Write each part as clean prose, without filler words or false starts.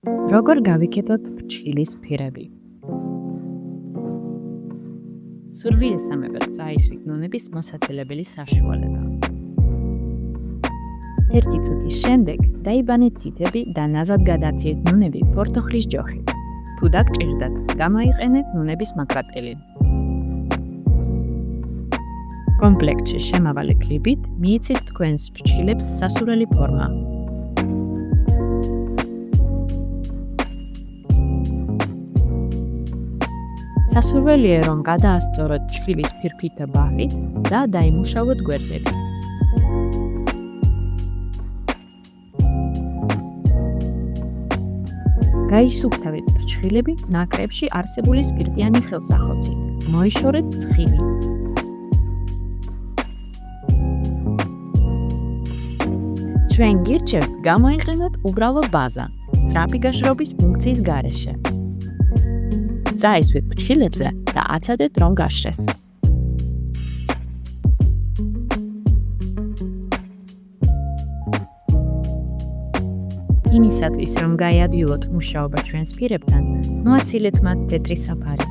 როგორ გავიქეთოთ ფრჩხილის ფირები? სურვილისამებრ წაისვით ნუნების მოსაცილებელი საშუალება. ერთი წუთის შემდეგ დაიბანეთ თითები და ნაზად გადაციეთ ნუნები პორტოხლის ჯოხით. თუ დაგჭირდათ, გამოიყენეთ ნუნების მაკრატელი. კომპლექტში შემავალი კლიპით მიიცით თქვენს ფრჩხილებს სასურველი ფორმა. სასურველია, რომ გადაასწოროთ ფრჩხილის ფირფიტა ბაღით და დაიმუშავოთ გვერდები. გაისუფთავეთ ფრჩხილები ნაკრებში არსებული სპირტიანი ხელსახოცით. მოიშორეთ ცხიმი. ჩვენ გირჩევთ გამოიყენოთ უბრალო ბაზა, სწრაფი გაშრობის ფუნქციის გარეშე. წაისვით ფრჩხილებზე და აცადეთ, რომ გაშრეს. იმისათვის, რომ გაიადვილოთ მუშაობა ჩვენს ფირებთან, მოაცილეთ მათ თეთრი საფარი.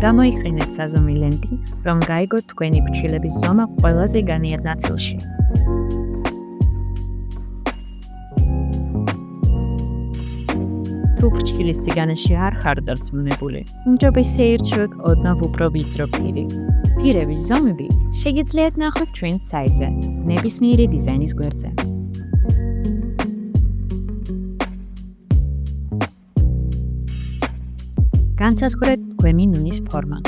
გამოიყენეთ საზომი ლენტი, რომ გაიგოთ თქვენი ფრჩხილების ზომა ყველაზე განიერ ნაწილში. თუ ფრჩხილის სიგანეში არ ხართ დარწმუნებული, უმჯობესია ოდნავ უფრო ვიწრო ფირი. ფირების ზომები შეგიძლიათ ნახოთ ჩვენს საიტზე, ნებისმიერი დიზაინის გვერდზე. განსაზღვრეთ თქვენი ნუნის ფორმა.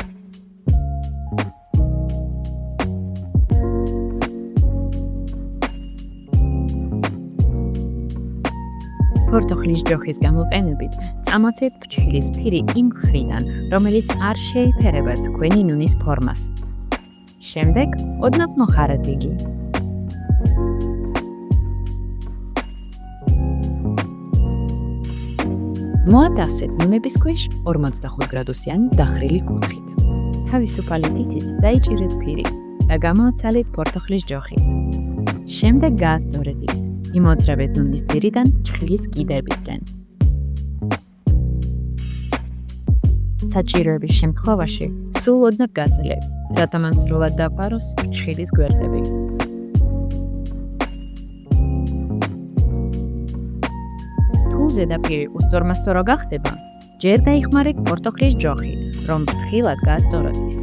პორტოხლის ჯოხის გამოყენებით წამოწეთ ფრჩხილის ფირი იმ მხრიდან, რომელიც არ შეიფერება თქვენი ნუნის ფორმას. შემდეგ ოდნავ მოხარეთ იგი. მოატევსეთ ნუნების ქვეშ 45 გრადუსიანი დახრილი კუთხით. თავისუფალი თითით დაიჭირეთ ფირი და გამოაცალეთ პორტოხლის ჯოხი. შემდეგ გაასწორეთ ის. იმოძრავეთ ნუნის ძირიდან ფრჩხილის კიდებისკენ. საჭიროების შემთხვევაში სულ ოდნავ გაძლევთ, რათა მან სრულად დაფაროს ფრჩხილის გვერდები. თუ ზედაპირი უსწორმასწორო გახდება, ჯერ დაიხმარეთ პორტოხლის ჯოხი, რომ ფრთხილად გაასწოროთ ის.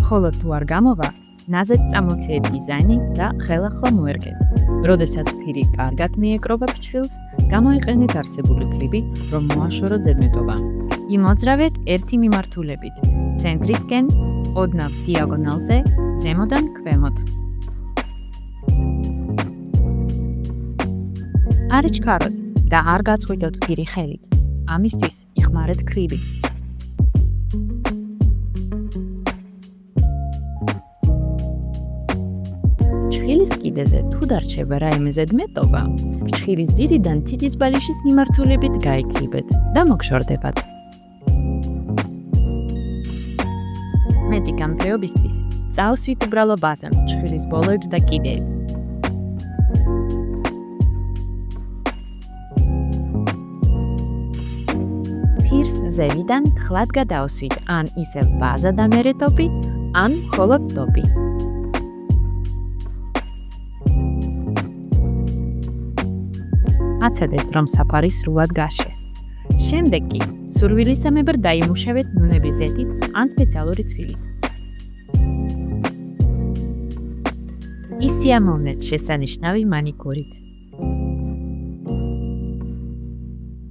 ხოლო თუ არ გამოვა, ნაზად წამოწიეთ დიზაინი და ხელახლა მოერგეთ. როდესაც ფირი კარგად მიეკრობა ფრჩხილს, გამოიყენეთ არსებული კლიპი, რომ მოაშოროთ ზედმეტობა. იმოძრავეთ ერთი მიმართულებით, ცენტრისკენ, ოდნავ დიაგონალზე, ზემოდან ქვემოთ. არ იჩქაროთ და არ გაწყვიტოთ ფირი ხელით. ამისთვის იხმარეთ კრივი. ფრჩხილის კიდეზე თუ დარჩება რაიმე ზედმეტობა, ფრჩხილის ძირიდან თითის ბალიშის მიმართულებით გაიკრიბეთ და მოგშორდებათ. მეტი გამძლეობისთვის წავსვით უბრალო ბაზა ფრჩხილის ბოლოებს და კიდეებს. ფირს ზევიდან თხლად გადავსვით, ან ისევ ბაზა და მერე ტოპი, ან მხოლოდ ტოპი. აცადეთ, რომ საფარი სრულად გაშრეს. შემდეგ კი სურვილისამებრ დაიმუშავეთ ნუნების ზეთით ან სპეციალური ცვილით. ისიამოვნეთ შესანიშნავი მანიკურით.